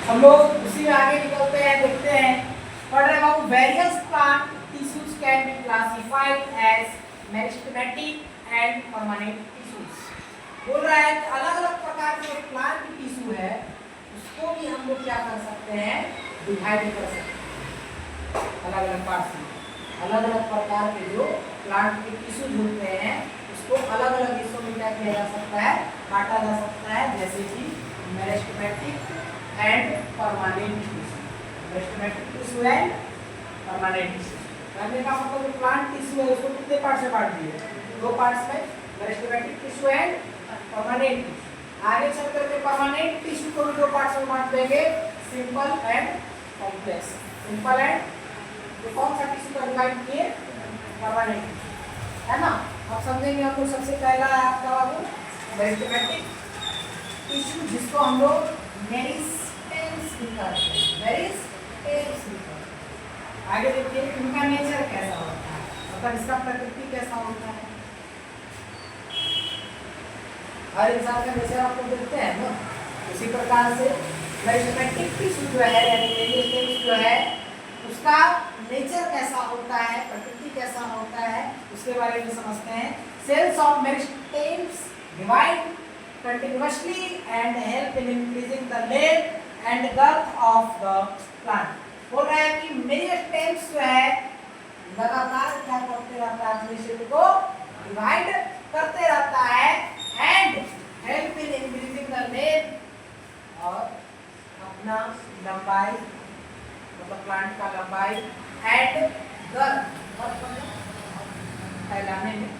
हम लोग उसी में आगे निकलते हैं, देखते हैं, पढ़ रहे हैं various plant tissues can be classified as meristematic and permanent tissues. बोल रहा है कि अलग अलग प्रकार के प्लांट टिश्यू है उसको भी हम लोग क्या कर सकते हैं, डिवाइड कर सकते हैं अलग अलग पार्ट्स में। अलग अलग प्रकार के जो प्लांट के टिश्यूज होते हैं उसको अलग अलग हिस्सों में क्या किया जा सकता है, बांटा जा सकता है, जैसे कि meristematic and permanent tissue. Meristematic tissue and permanent tissue कहने का मतलब जो प्लांट टिश्यू है उसको कितने पार्ट से बांट दिए, दो पार्ट्स में, meristematic tissue and permanent tissue. आगे चल करके परमानेंट टिश्यू को भी दो पार्ट्स में बांट देंगे, simple and complex. Simple and तो कौन सा टिश्यू का डिवाइड किए, परमानेंट, है ना। अब समझेंगे हम लोग। सबसे पहला है आपका बाबू मेरिस्टेमेटिक टिश्यू, जिसको हम लोग मेरिस्टेम्स भी कहते हैं, मेरिस्टेम्स भी कहते हैं। आगे देखिए इनका नेचर कैसा होता है, मतलब इसका प्रकृति कैसा होता है। हर इंसान का नेचर आप लोग देखते हैं ना, उसी प्रकार से मेरिस्टेमेटिक टिश्यू जो है यानी मेरिस्टेम्स जो है उसका नेचर कैसा होता है, प्रकृति कैसा होता है, उसके बारे में समझते हैं। Cells of meristems divide continuously and help in increasing the length and girth of the plant। बोल रहा है कि मेरिस्टेम्स जो है लगातार क्या करते रहता है, अपने शरीर को डिवाइड करते रहता है and help in increasing the length, और अपना लंबाई मतलब प्लांट का लंबाई एंड गर्थ फैलाने में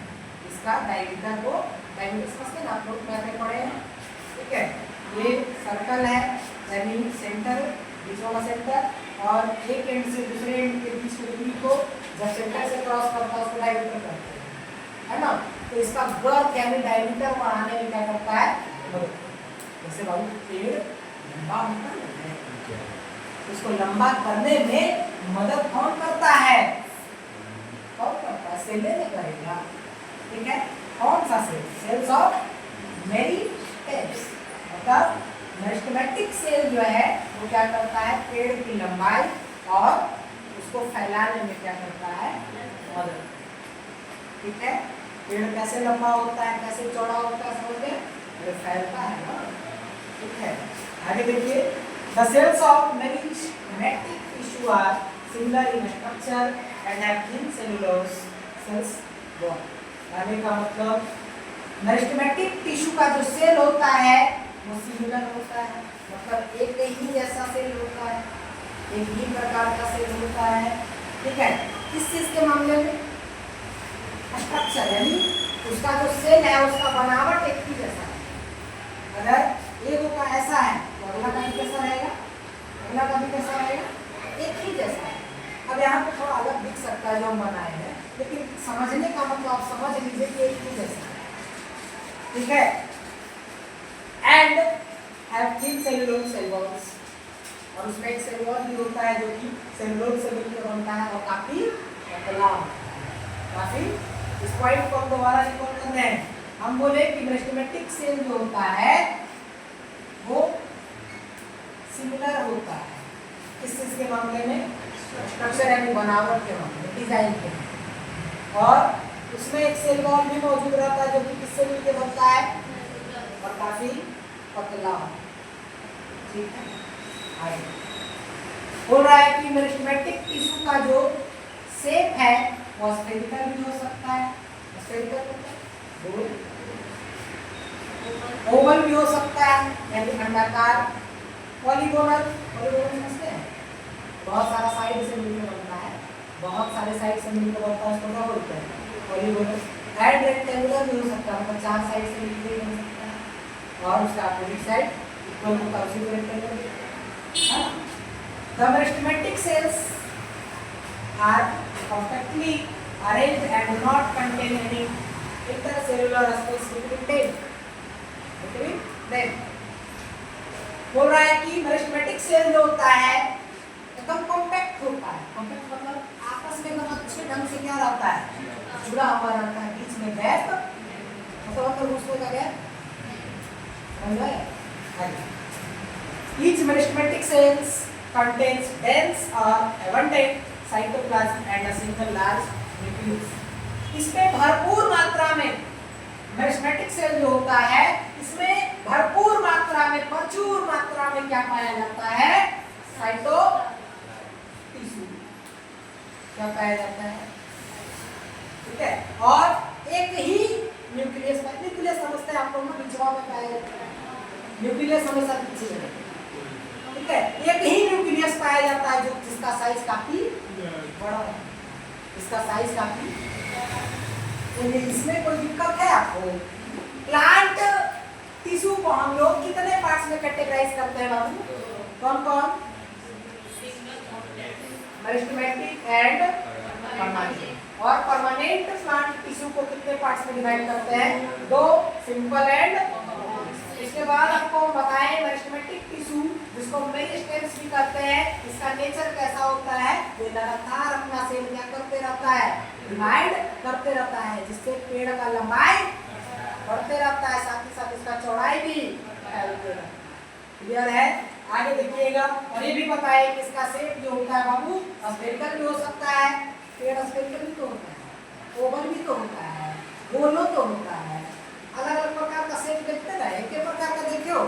इसका डायमीटर को, डायमीटर समझते हैं ना आप लोग, कैसे पढ़े हैं, ठीक है। ये सर्कल है यानी सेंटर, बीच वाला सेंटर, और एक एंड से दूसरे एंड के बीच की दूरी को जब सेंटर से क्रॉस करता है उसको डायमीटर कहते हैं, है ना। तो इसका गर्थ यानी डायमीटर बढ़ाने में क्या करता है, मदद। जैसे बाबू पेड़ लंबा होता है, उसको लंबा करने में मदद कौन करता है, कौन करता है, सेल ने करेगा, ठीक है। कौन सा सेल, सेल्स ऑफ मेरिस्टेम्स, मतलब मेरिस्टेमेटिक सेल जो है वो क्या करता है, पेड़ की लंबाई और उसको फैलाने में क्या करता है, मदद, ठीक है। पेड़ कैसे लंबा होता है, कैसे चौड़ा होता है, समझ गए, वो फैलता है ना, ठीक है। आगे देखिए, the cells of meristematic tissue are similar in structure and have thin cellulose cells wall. यानी का मतलब मेरिस्टेमेटिक टिश्यू का जो सेल होता है वो सिमिलर होता है, मतलब एक ही जैसा सेल होता है, एक ही प्रकार का सेल होता है, ठीक है। किस चीज के मामले में, स्ट्रक्चर यानी उसका जो सेल है उसका बनावट एक ही जैसा है। अगर एक का ऐसा है तो अगला का भी कैसा रहेगा, अगला का भी कैसा रहेगा, एक ही जैसा है। अब यहाँ पे थोड़ा अलग दिख सकता है जो हम बनाए हैं, लेकिन समझने का मतलब आप समझ लीजिए कि एक ही जैसा है, ठीक है। And have thin cellulose cell walls, और उसमें एक सेल वॉल भी होता है जो कि सेलुलोज से मिलकर बनता है और काफी पतला, काफी। इस पॉइंट को दोबारा रिकॉल कर रहे हैं। हम बोले कि मेरिस्टेमेटिक सेल जो होता है वो सिमिलर होता है किस चीज के मामले में, स्ट्रक्चर यानी बनावट के मामले, डिजाइन के मामले, और उसमें एक सेल वॉल भी मौजूद रहता है जो कि किससे मिलकर बनता है और काफी पतला, ठीक है। आगे बोल रहा है कि मेरिस्टेमेटिक टिश्यू का जो शेप है वो स्फेरिकल भी हो सकता है, स्फेरिकल मतलब ओवल भी हो सकता है यानी अंडाकार, पॉलीगोनल, पॉलीगोनल समझते हैं, बहुत सारा साइड से मिलकर बनता है, बहुत सारे साइड से मिलकर बनता है, उसको क्या बोलते हैं, पॉलीगोनल। एंड रेक्टेंगुलर भी हो सकता है, मतलब चार साइड से मिलकर बन सकता है और उसका अपोजिट साइड इक्वल होता है उसी को रेक्टेंगुलर, है ना। The meristematic cells are perfectly arranged and do not contain any intercellular space between them. बोल रहा है कि मेरिस्टेमेटिक सेल जो होता है एकदम कॉम्पैक्ट होता है, कॉम्पैक्ट मतलब आपस में एकदम अच्छे ढंग से क्या रहता है, जुड़ा हुआ रहता है, बीच में गैप मतलब उसमें का गैप समझ गए। Each meristematic cells contains dense or abundant cytoplasm and a single large nucleus. इसमें भरपूर मात्रा में मेरिस्टेमेटिक सेल जो होता है इसमें भरपूर मात्रा में प्रचुर मात्रा में क्या पाया जाता है? साइटो टिश्यू क्या पाया जाता है, ठीक है। और एक ही न्यूक्लियस समझते हैं आप लोग ना, बीचवा में पाया जाता है न्यूक्लियस हमेशा पीछे है, ठीक है। एक ही न्यूक्लियस पाया जाता है जो जिसका साइज काफी बड़ा है, इसका साइज काफी। इसमें कोई दिक्कत है आपको? प्लांट टिश्यू को हम लोग कितने पार्ट्स में कैटेगराइज करते हैं बाबू? कौन कौन? Meristematic and permanent. और परमानेंट प्लांट टिश्यू को कितने पार्ट्स में डिवाइड करते हैं? 2, सिंपल एंड। इसके बाद आपको बताएं मेरिस्टेमेटिक टिश्यू जिसको मेरिस्टेम्स भी कहते हैं, इसका नेचर कैसा होता है? ये लगातार अपना सेल क्या करते रहता है? डिवाइड करते रहता है, जिससे पेड़ का लंबाई बढ़ते रहता है, साथ ही साथ इसका चौड़ाई भी फैलते रहता है। क्लियर है? आगे देखिएगा। और ये भी पता है कि इसका शेप जो होता है बाबू स्फेरिकल भी हो सकता है, पेड़ स्फेरिकल भी तो होता है, ओवल भी तो होता है, गोलो तो होता है, अलग अलग प्रकार का शेप देखते हैं, एक ही प्रकार का देखे हो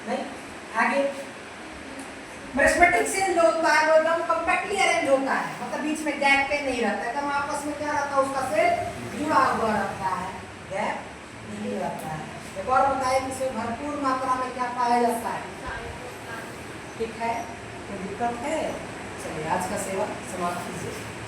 नहीं। आगे मेरिस्टेमेटिक सेल जो होता है वो एकदम कॉम्पैक्टली अरेंज होता है, मतलब बीच में गैप पे नहीं रहता है, एकदम आपस में क्या रहता है उसका सेल जुड़ा हुआ रहता है, गैप नहीं रहता है। एक और बताइए कि इसमें भरपूर मात्रा में क्या पाया जाता है, ठीक है? कोई दिक्कत है? चलिए आज का सेवा समाप्त कीजिए।